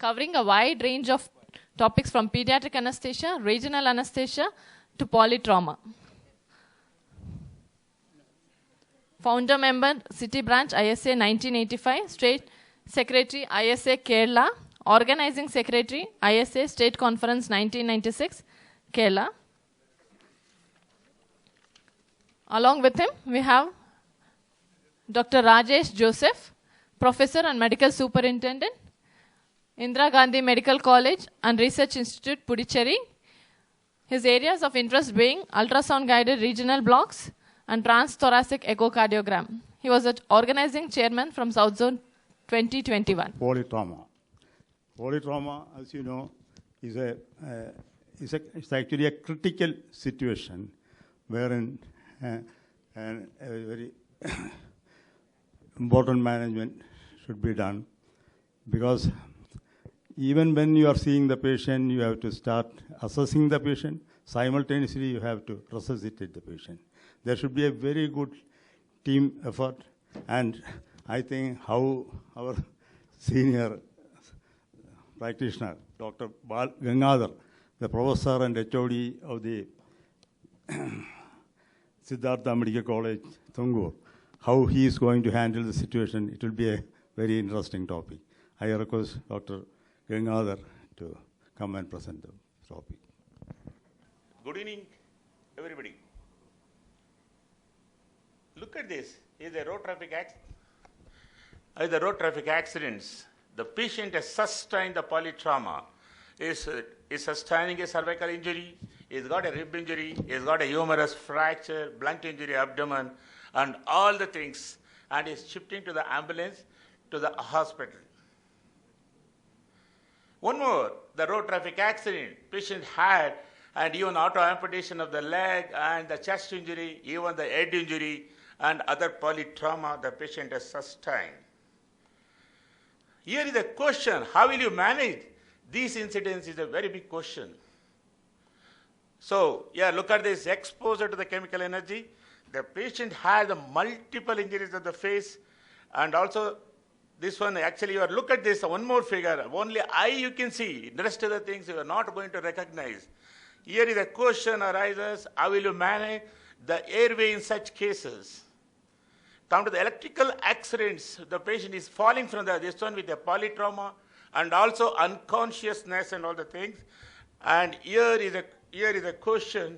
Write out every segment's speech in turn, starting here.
covering a wide range of topics from pediatric anesthesia, regional anesthesia, to polytrauma. Founder member, City Branch, ISA 1985, State Secretary, ISA Kerala, Organizing Secretary, ISA State Conference 1996, Kerala. Along with him, we have Dr. Rajesh Joseph, Professor and Medical Superintendent, Indira Gandhi Medical College and Research Institute, Puducherry. His areas of interest being ultrasound-guided regional blocks and transthoracic echocardiogram. He was an organizing chairman from South Zone 2021. Polytrauma. Polytrauma, as you know, is actually a critical situation wherein a very important management should be done, because even when you are seeing the patient, you have to start assessing the patient. Simultaneously, you have to resuscitate the patient. There should be a very good team effort, and I think how our senior practitioner, Dr. Gangadhar, the professor and HOD of the Siddhartha Medical College, Tungur, how he is going to handle the situation, it will be a very interesting topic. I request Dr. Gangadhar to come and present the topic. Good evening, everybody. Look at this. Is a road traffic accidents. The patient has sustained the polytrauma. Is sustaining a cervical injury. He's got a rib injury. He's got a humerus fracture, blunt injury, abdomen, and all the things. And is shifting to the ambulance to the hospital. One more, the road traffic accident. Patient had and even auto amputation of the leg and the chest injury, even the head injury and other polytrauma the patient has sustained. Here is a question, how will you manage these incidents is a very big question. So, yeah, look at this exposure to the chemical energy. The patient had the multiple injuries of the face, and also this one, actually, you look at this, one more figure, only eye you can see, the rest of the things you are not going to recognize. Here is a question arises, how will you manage the airway in such cases? Come to the electrical accidents, the patient is falling from this one with a polytrauma and also unconsciousness and all the things. And here is a question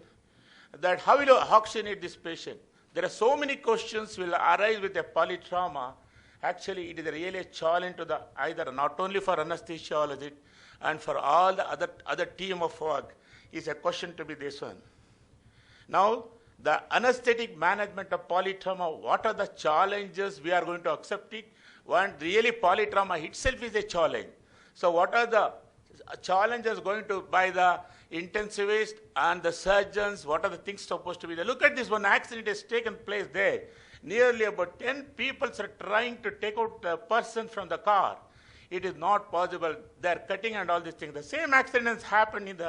that how will you oxygenate this patient? There are so many questions will arise with a polytrauma. Actually, it is really a challenge to the either not only for anesthesiologist and for all the other team of work is a question to be this one. Now, the anesthetic management of polytrauma, what are the challenges we are going to accept it? One, really polytrauma itself is a challenge. So what are the challenges going to by the intensivist and the surgeons? What are the things supposed to be there? Look at this one accident has taken place there. Nearly about 10 people are trying to take out the person from the car. It is not possible. They are cutting and all these things. The same accident has happened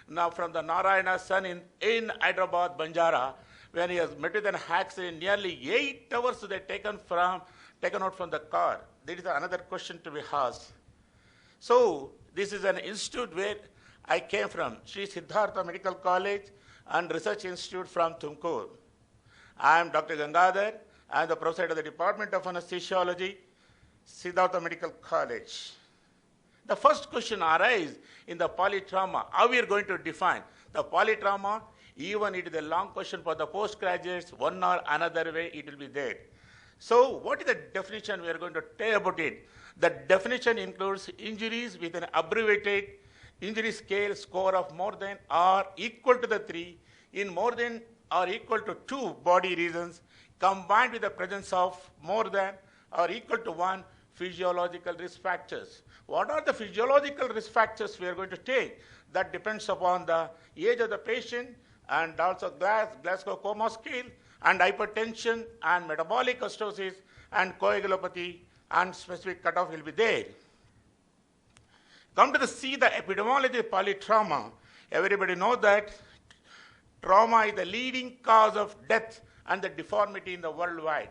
now from the Narayana's son in Hyderabad, Banjara, when he has met with an accident. Nearly 8 hours they taken out from the car. There is another question to be asked. So this is an institute where I came from, Sri Siddhartha Medical College and Research Institute from Tumkur. I am Dr. Gangadhar. I am the professor of the Department of Anesthesiology, Siddhartha Medical College. The first question arises in the polytrauma, how we are going to define the polytrauma. Even it is a long question for the postgraduates, one or another way it will be there. So what is the definition we are going to tell about it? The definition includes injuries with an abbreviated injury scale score of more than or equal to the 3 in more than or equal to 2 body regions combined with the presence of more than or equal to 1 physiological risk factors. What are the physiological risk factors we are going to take? That depends upon the age of the patient and also Glasgow Coma scale and hypertension and metabolic acidosis and coagulopathy and specific cutoff will be there. Come to see the epidemiology of polytrauma. Everybody knows that trauma is the leading cause of death and the deformity in the worldwide.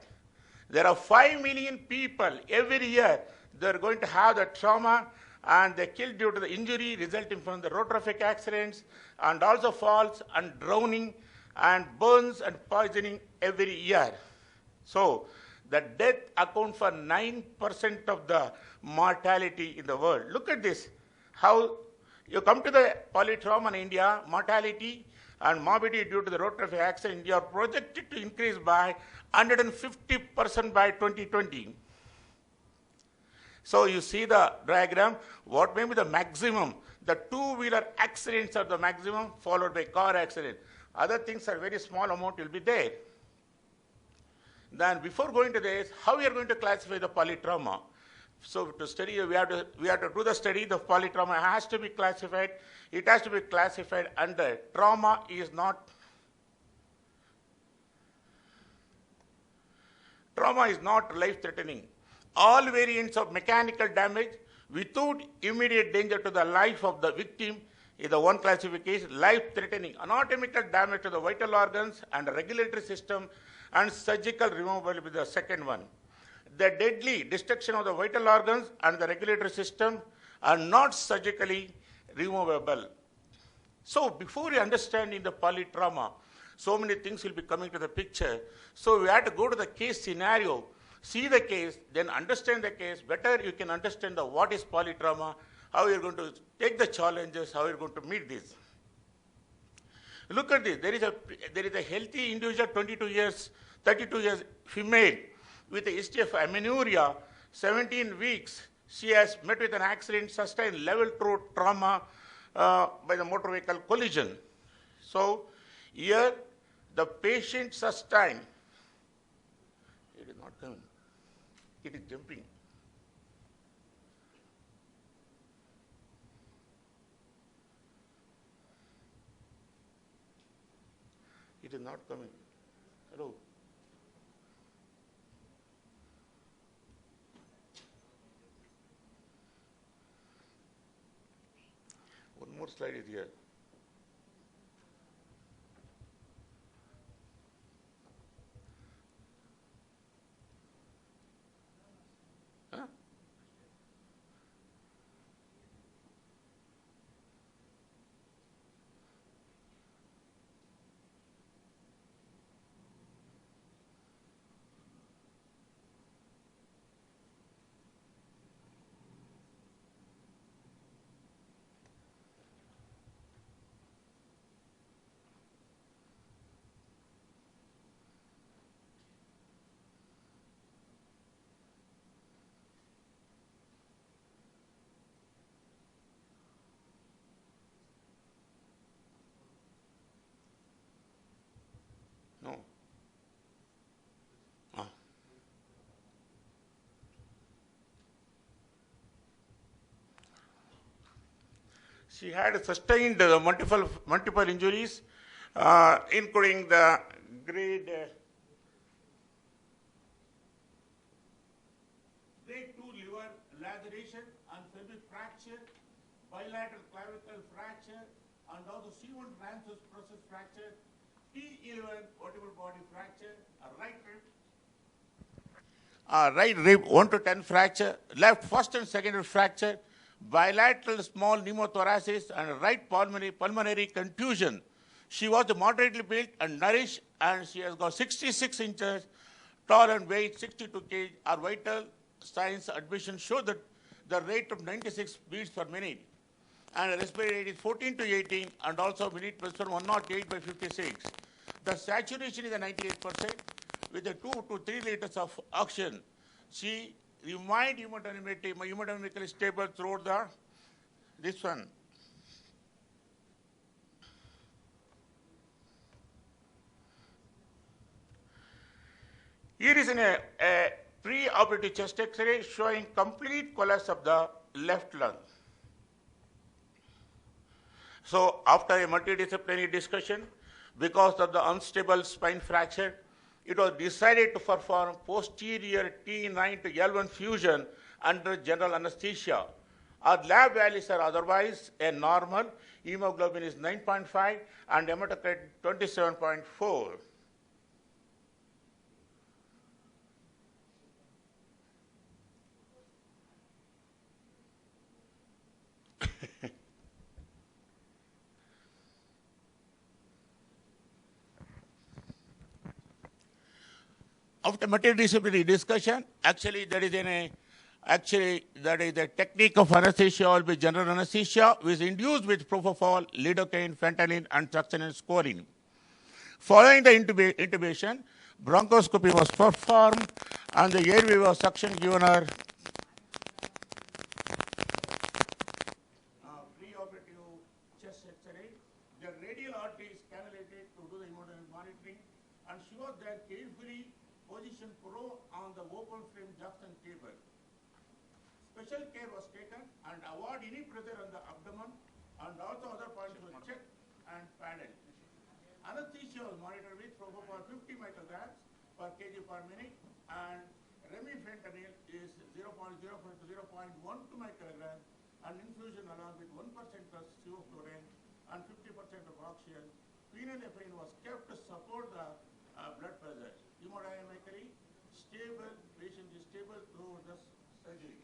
There are 5 million people every year that are going to have the trauma and they killed due to the injury resulting from the road traffic accidents, and also falls and drowning and burns and poisoning every year. So the death account for 9% of the mortality in the world. Look at this, how you come to the polytrauma in India, mortality and morbidity due to the road traffic accident in India are projected to increase by 150% by 2020. So you see the diagram, what may be the maximum? The two-wheeler accidents are the maximum, followed by car accident. Other things are very small amount will be there. Then before going to this, how we are going to classify the polytrauma? So to study, we have to do the study. The polytrauma has to be classified. It has to be classified under trauma is not life-threatening. All variants of mechanical damage without immediate danger to the life of the victim is the one classification. Life-threatening, anatomical damage to the vital organs and regulatory system and surgical removal will be the second one. The deadly destruction of the vital organs and the regulatory system are not surgically removable. So before you understand in the polytrauma, so many things will be coming to the picture. So we have to go to the case scenario, see the case, then understand the case. Better you can understand what is polytrauma, how you're going to take the challenges, how you're going to meet this. Look at this. There is a healthy individual, 32 years female, with a history of amenorrhea, 17 weeks. She has met with an accident, sustained level 2 trauma by the motor vehicle collision. So here the patient sustained, it is not coming, it is jumping. It is not coming. Hello. One more slide is here. Huh? No. Ah. She had sustained multiple injuries, including the grade 2 liver laceration and pelvic fracture, bilateral clavicle fracture, and also C1 transverse process fracture, T11 vertebral body fracture, right rib 1 to 10 fracture, left first and secondary fracture, bilateral small pneumothoracic, and right pulmonary contusion. She was moderately built and nourished, and she has got 66 inches tall and weight 62 kg. Her vital signs admission show that the rate of 96 beats per minute, and the respiratory rate is 14 to 18, and also minute per 108 by 56. The saturation is at 98% with a 2 to 3 liters of oxygen. She remained hemodynamically stable throughout this one. Here is a pre-operative chest X-ray showing complete collapse of the left lung. So after a multidisciplinary discussion, because of the unstable spine fracture, it was decided to perform posterior T9 to L1 fusion under general anesthesia. Our lab values are otherwise a normal. Hemoglobin is 9.5 and hematocrit 27.4. After multidisciplinary discussion, actually that is a technique of anesthesia will be general anesthesia, which is induced with propofol, lidocaine, fentanyl, and succinate scoring. Following the intubation, bronchoscopy was performed, and the airway was suction given her preoperative chest X-ray. The radial artery is cannulated to do the hemodynamic monitoring, and she was then carefully positioned pro on the open frame Jackson table. Special care was taken and avoid any pressure on the abdomen, and also other points were checked and padded. Anesthesia was monitored with propofol 50 micrograms per kg per minute, and remifentanil is 0.04 to 0.12 micrograms, and infusion along with 1% of sevoflurane and 50% of oxygen. Phenylephrine was kept to support the blood pressure. Hemodynamically stable, patient is stable through the surgery.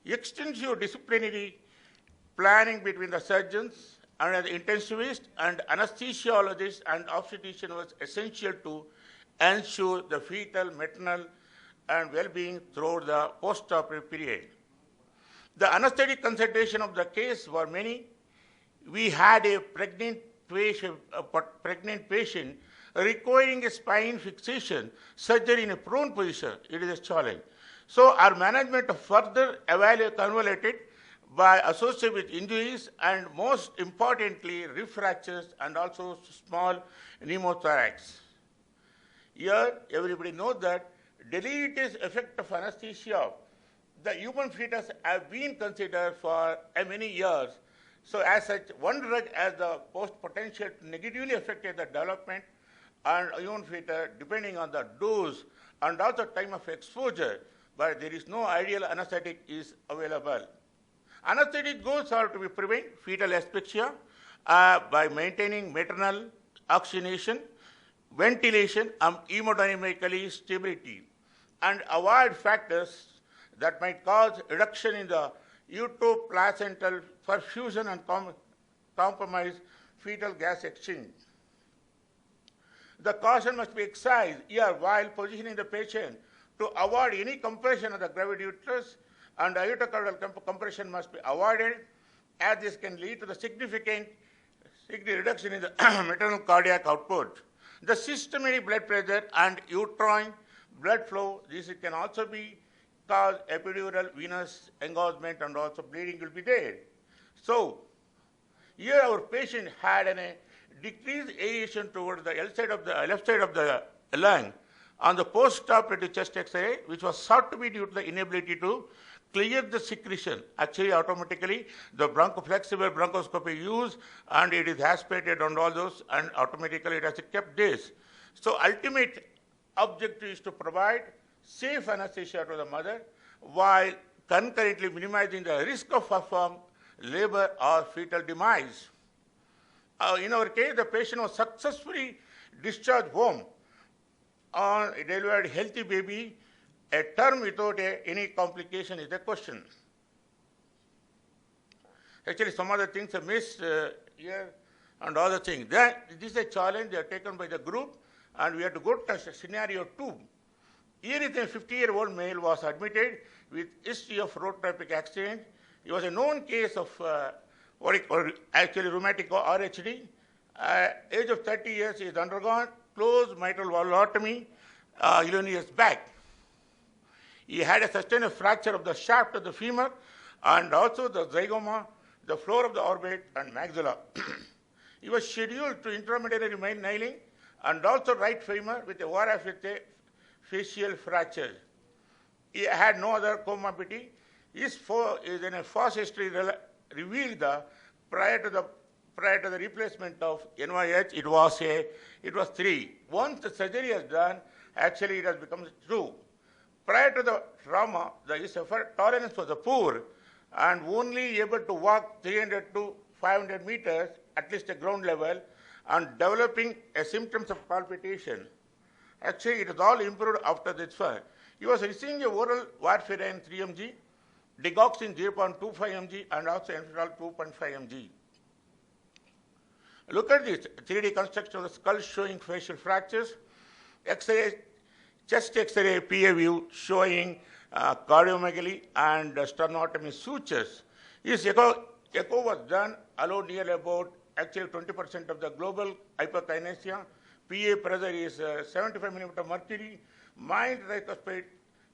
Extensive disciplinary planning between the surgeons and the intensivist and anesthesiologist and obstetrician was essential to ensure the fetal, maternal, and well-being throughout the post-operative period. The anesthetic consideration of the case were many. We had a pregnant patient requiring a spine fixation surgery in a prone position. It is a challenge. So our management further convoluted by associated with injuries and most importantly rib fractures and also small pneumothorax. Here everybody knows that deleterious effect of anesthesia, the human fetus have been considered for many years. So as such, one drug has the potential to negatively affect the development and human fetus depending on the dose and also time of exposure, but there is no ideal anesthetic is available. Anesthetic goals are to prevent fetal asphyxia by maintaining maternal oxygenation, ventilation, and hemodynamically stability, and avoid factors that might cause reduction in the uteroplacental perfusion and compromise fetal gas exchange. The caution must be exercised here while positioning the patient to avoid any compression of the gravid uterus, and the uterocaudal compression must be avoided, as this can lead to the significant reduction in the maternal cardiac output. The systemic blood pressure and uterine blood flow, this can also be cause epidural venous engorgement, and also bleeding will be there. So here our patient had a decreased aeration towards the left side of the lung on the post-operative chest X-ray, which was thought to be due to the inability to clear the secretion. Actually, automatically, the flexible bronchoscopy used, and it is aspirated and all those, and automatically it has kept this. So ultimate objective is to provide safe anesthesia to the mother while concurrently minimizing the risk of performed labor or fetal demise. In our case, the patient was successfully discharged home and delivered healthy baby. A term without any complication is the question. Actually, some other things are missed here and other things. This is a challenge they are taken by the group, and we have to go to scenario 2. Here is a 50-year-old male was admitted with history of road traffic accident. He was a known case of what we call actually rheumatic RHD. Age of 30 years, he has undergone closed mitral valvulotomy 11 years back. He had a sustained fracture of the shaft of the femur and also the zygoma, the floor of the orbit, and maxilla. He was scheduled to intramedullary nailing and also right femur with a ORF with a facial fracture. He had no other comorbidity. His in a fast history revealed prior to the replacement of NYH, it was 3. Once the surgery is done, actually it has become 2. Prior to the trauma, his tolerance was poor and only able to walk 300 to 500 meters, at least at ground level, and developing symptoms of palpitation. Actually, it is all improved after this one. He was receiving a oral warfarin 3 mg, digoxin 0.25 mg, and also enfiral 2.5 mg. Look at this 3D construction of the skull showing facial fractures. X-ray, chest X-ray PA view showing cardiomegaly and sternotomy sutures. This echo was done, allowed nearly about actually 20% of the global hyperkinesia. PA pressure is 75 mm mercury, mild tricuspid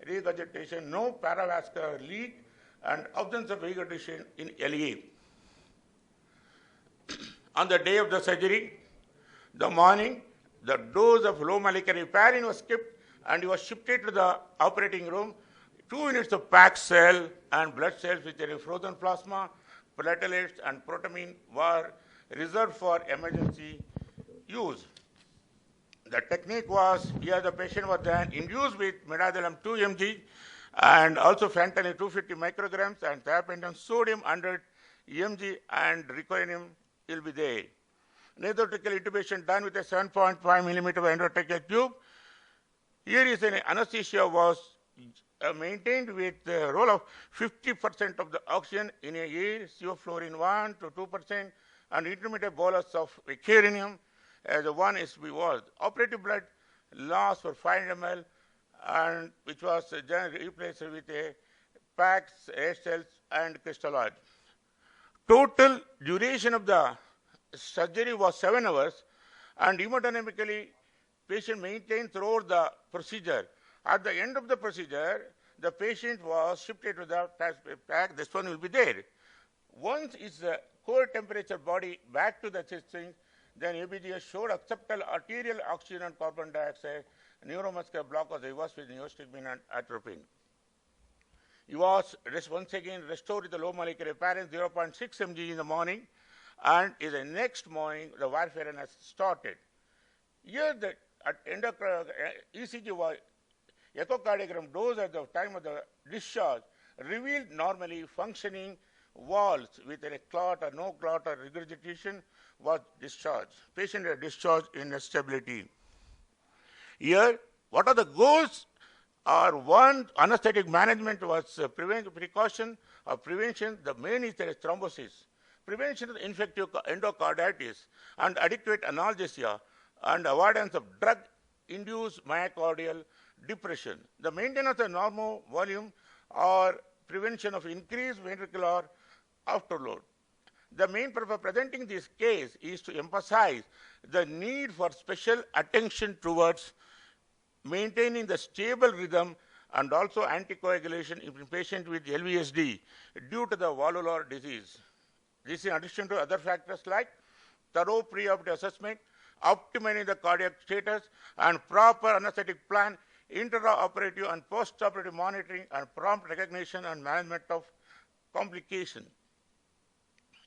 regurgitation, no paravascular leak, and absence of regurgitation in LA. On the day of the surgery, the morning, the dose of low molecular heparin was skipped and he was shifted to the operating room. 2 units of packed cell and blood cells which are in frozen plasma, platelets and protamine were reserved for emergency use. The technique was, here the patient was then induced with midazolam 2 mg and also fentanyl 250 micrograms and thiopentone sodium 100 mg and recurinium will be there. Nasotracheal intubation done with a 7.5 millimeter endotracheal tube. Here is an anesthesia was maintained with a role of 50% of the oxygen in a air, sevoflurane 1 to 2%, and intermediate bolus of recurinium as one is was. Operative blood loss for 500 ml, and which was replaced with a packs, air cells, and crystalloid. Total duration of the surgery was 7 hours, and hemodynamically patient maintained throughout the procedure. At the end of the procedure, the patient was shifted to the pack. This one will be there. Once its core temperature body back to the system, then ABGS showed acceptable arterial oxygen and carbon dioxide. Neuromuscular block was reversed with neostigmine and atropine. He was once again restored with the low molecular heparin 0.6 mg in the morning, and in the next morning the warfarin has started. Here the ECG was echocardiogram dose at the time of the discharge revealed normally functioning valves with a clot or no clot or regurgitation was discharged. Patient was discharged in stability. Here, what are the goals? One, anesthetic management was precaution or prevention. The main is thrombosis, prevention of infective endocarditis, and adequate analgesia, and avoidance of drug-induced myocardial depression. The maintenance of normal volume or prevention of increased ventricular afterload. The main purpose of presenting this case is to emphasize the need for special attention towards maintaining the stable rhythm and also anticoagulation in patients with LVSD due to the valvular disease. This in addition to other factors like thorough pre-operative assessment, optimizing the cardiac status, and proper anesthetic plan, intraoperative and post-operative monitoring, and prompt recognition and management of complication.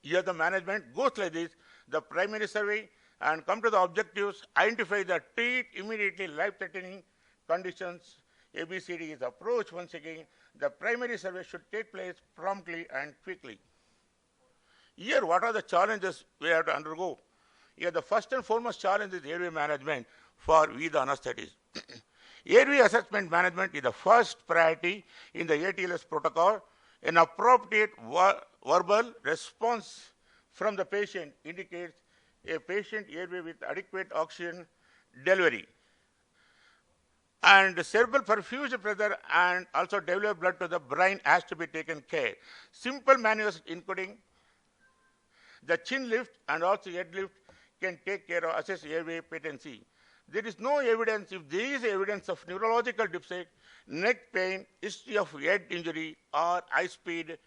Here the management goes like this: the primary survey and come to the objectives, identify the treat immediately life-threatening conditions. ABCD is approached once again. The primary survey should take place promptly and quickly. Here, what are the challenges we have to undergo? Here, the first and foremost challenge is airway management for we the anesthetists. Airway assessment management is the first priority in the ATLS protocol. An appropriate verbal response from the patient indicates a patient airway with adequate oxygen delivery. And cerebral perfusion pressure and also develop blood to the brain has to be taken care. Simple maneuvers including the chin lift and also head lift can take care of assess airway patency. There is no evidence, if there is evidence of neurological deficit, neck pain, history of head injury or high-speed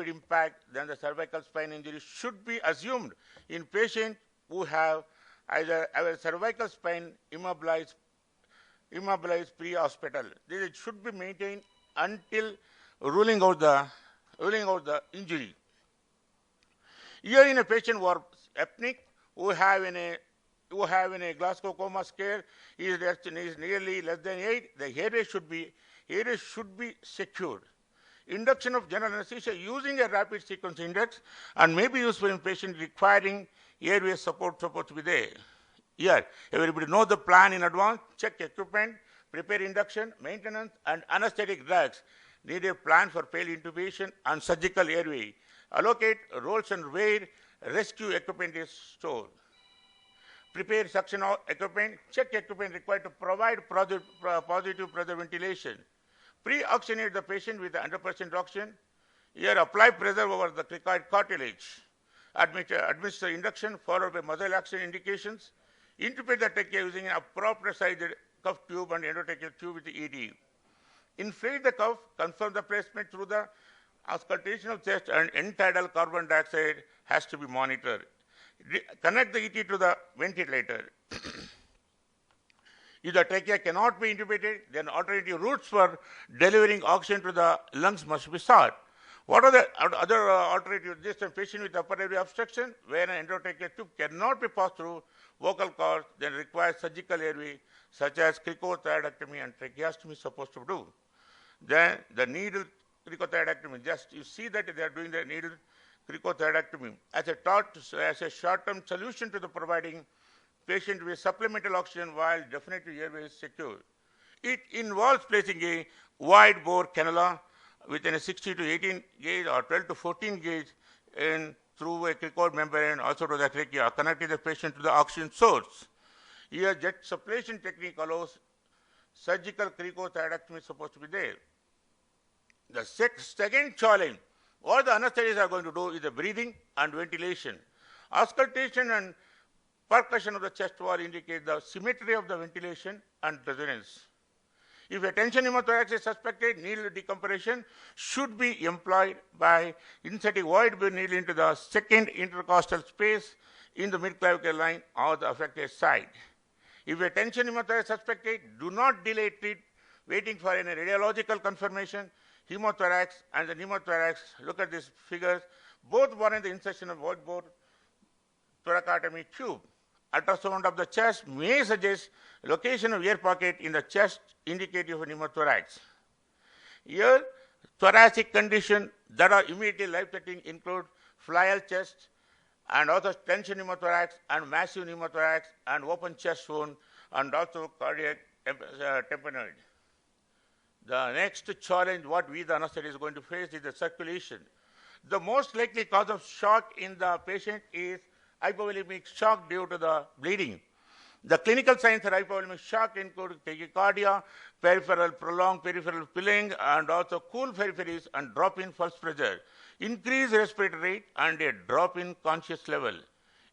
impact, then the cervical spine injury should be assumed in patients who have either a cervical spine immobilized pre-hospital. It should be maintained until ruling out the injury. Here in a patient who are apneic, who have in a Glasgow coma scale is nearly less than 8, the airway should be secured. Induction of general anesthesia using a rapid sequence index and may be useful in patients requiring airway support to be there. Here, everybody know the plan in advance, check equipment, prepare induction, maintenance, and anesthetic drugs. Need a plan for failed intubation and surgical airway. Allocate rolls and wear, rescue equipment is stored. prepare suction equipment, check equipment required to provide positive pressure ventilation. Pre-oxygenate the patient with 100% oxygen. Here, apply pressure over the cricoid cartilage. Administer induction followed by muscle action indications. Interpret the trachea using an appropriate sized cuff tube and endotracheal tube with ED. Inflate the cuff, confirm the placement through the auscultation of chest, and end-tidal carbon dioxide has to be monitored. Connect the ET to the ventilator. If the trachea cannot be intubated, then alternative routes for delivering oxygen to the lungs must be sought. What are the other alternatives? Just a patient with upper airway obstruction, where an endotracheal tube cannot be passed through vocal cords, then requires surgical airway, such as cricothyroidectomy and tracheostomy supposed to do. Then the needle cricothyroidectomy, just you see that they are doing the needle cricothyroidectomy as a short-term solution to the providing patient with supplemental oxygen while definitely airway is secure. It involves placing a wide bore cannula within a 60 to 18 gauge or 12 to 14 gauge through a cricoid membrane also to the trachea, connecting the patient to the oxygen source. Here, jet suppletion technique allows surgical cricothyroidectomy supposed to be there. The second challenge, what the anesthetists are going to do is the breathing and ventilation. Auscultation and percussion of the chest wall indicate the symmetry of the ventilation and resonance. If a tension pneumothorax is suspected, needle decompression should be employed by inserting wide needle into the second intercostal space in the midclavicular line or the affected side. If a tension pneumothorax is suspected, do not delay waiting for any radiological confirmation. Hemothorax and the pneumothorax, look at these figures, both warrant the insertion of wide bore thoracotomy tube. Ultrasound of the chest may suggest location of air pocket in the chest indicative of pneumothorax. Here, thoracic conditions that are immediately life-threatening include flail chest and also tension pneumothorax and massive pneumothorax and open chest wound and also cardiac tamponade. The next challenge what we the anesthetists is going to face is the circulation. The most likely cause of shock in the patient is hypovolemic shock due to the bleeding. The clinical signs of hypovolemic shock include tachycardia, prolonged peripheral pilling, and also cool peripheries and drop in pulse pressure, increased respiratory rate, and a drop in conscious level.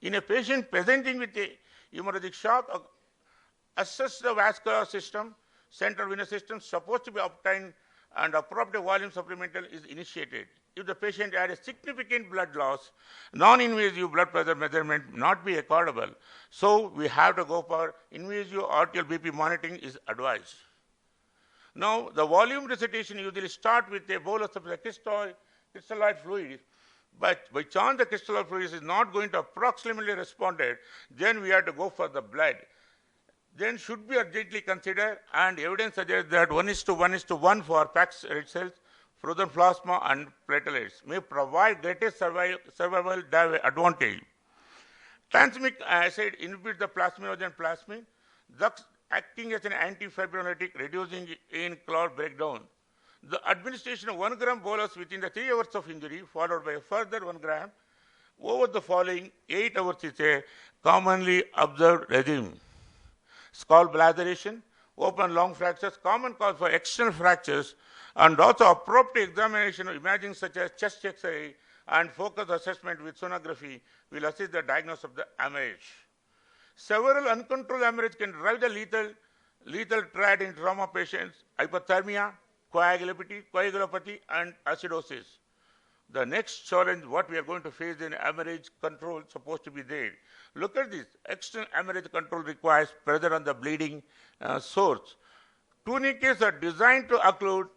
In a patient presenting with a hemorrhagic shock, assess the vascular system, central venous system supposed to be obtained, and appropriate volume supplemental is initiated. If the patient had a significant blood loss, non-invasive blood pressure measurement not be accordable. So we have to go for invasive arterial BP monitoring is advised. Now, the volume resuscitation usually start with a bolus of the crystalloid fluid, but by chance the crystalloid fluid is not going to approximately responded, then we have to go for the blood. Then should be urgently considered, and evidence suggests that 1:1:1 for packed red cells, frozen plasma, and platelets may provide greatest survival advantage. Tranexamic acid inhibits the plasminogen plasmin, thus acting as an antifibrinolytic, reducing in clot breakdown. The administration of 1 gram bolus within the 3 hours of injury, followed by a further 1 gram over the following 8 hours is a commonly observed regime. Scalp laceration, open long fractures, common cause for external fractures, and also appropriate examination of imaging such as chest X-ray and focus assessment with sonography will assist the diagnosis of the hemorrhage. Several uncontrolled hemorrhage can drive the lethal triad in trauma patients: hypothermia, coagulopathy, and acidosis. The next challenge, what we are going to face in hemorrhage control, supposed to be there. Look at this. External hemorrhage control requires pressure on the bleeding source. Tourniquets are designed to occlude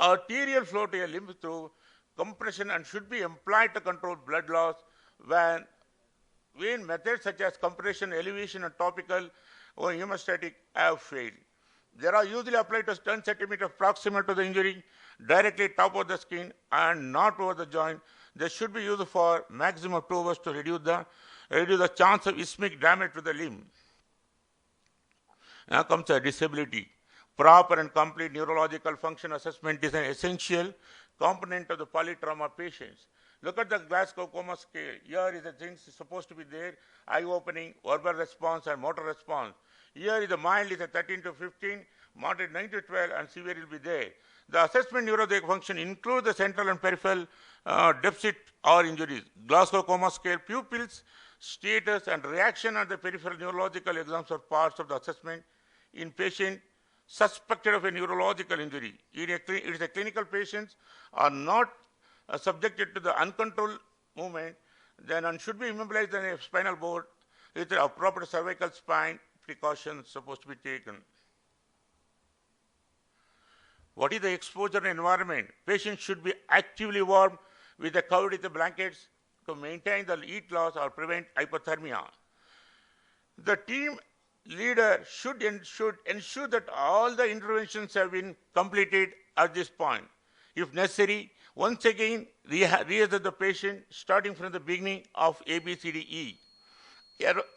arterial flow to a limb through compression and should be employed to control blood loss when methods such as compression, elevation, and topical or hemostatic have failed. They are usually applied to 10 centimeters proximal to the injury, directly top of the skin and not over the joint. They should be used for maximum 2 hours to reduce the chance of ischemic damage to the limb. Now comes a disability. Proper and complete neurological function assessment is an essential component of the polytrauma patients. Look at the Glasgow Coma scale. Here is the things supposed to be there: eye opening, verbal response, and motor response. Here is the mild is a 13 to 15, moderate 9 to 12, and severe will be there. The assessment neurologic function includes the central and peripheral deficit or injuries. Glasgow Coma scale pupils, status, and reaction at the peripheral neurological exams are parts of the assessment in patient suspected of a neurological injury. It is a clinical patients are not subjected to the uncontrolled movement, then one should be immobilized on a spinal board with the appropriate cervical spine precautions supposed to be taken. What is the exposure environment? Patients should be actively warmed with the covered with the blankets to maintain the heat loss or prevent hypothermia. The team leader should ensure that all the interventions have been completed at this point. If necessary, once again, reassess the patient starting from the beginning of ABCDE.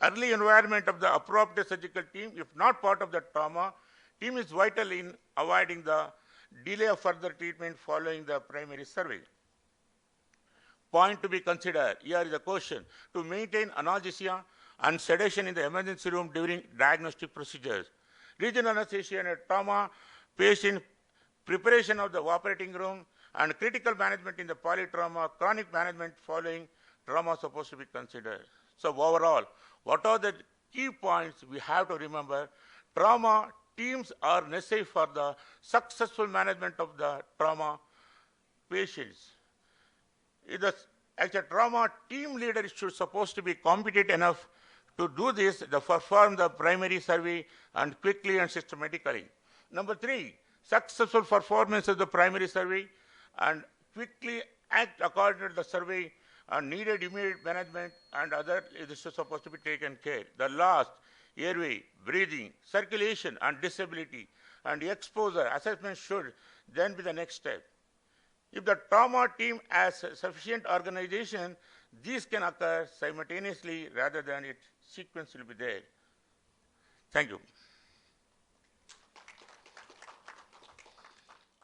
Early environment of the appropriate surgical team, if not part of the trauma, team is vital in avoiding the delay of further treatment following the primary survey. Point to be considered, here is a question: to maintain analgesia and sedation in the emergency room during diagnostic procedures. Regional anesthesia in a trauma patient, preparation of the operating room, and critical management in the polytrauma, chronic management following trauma supposed to be considered. So overall, what are the key points we have to remember? Trauma teams are necessary for the successful management of the trauma patients. As a trauma team leader should supposed to be competent enough to do this, to perform the primary survey and quickly and systematically. Number 3, successful performance of the primary survey and quickly act according to the survey and needed immediate management and other is supposed to be taken care. The last, airway, breathing, circulation and disability and exposure assessment should then be the next step. If the trauma team has sufficient organization, these can occur simultaneously rather than its sequence will be there. Thank you.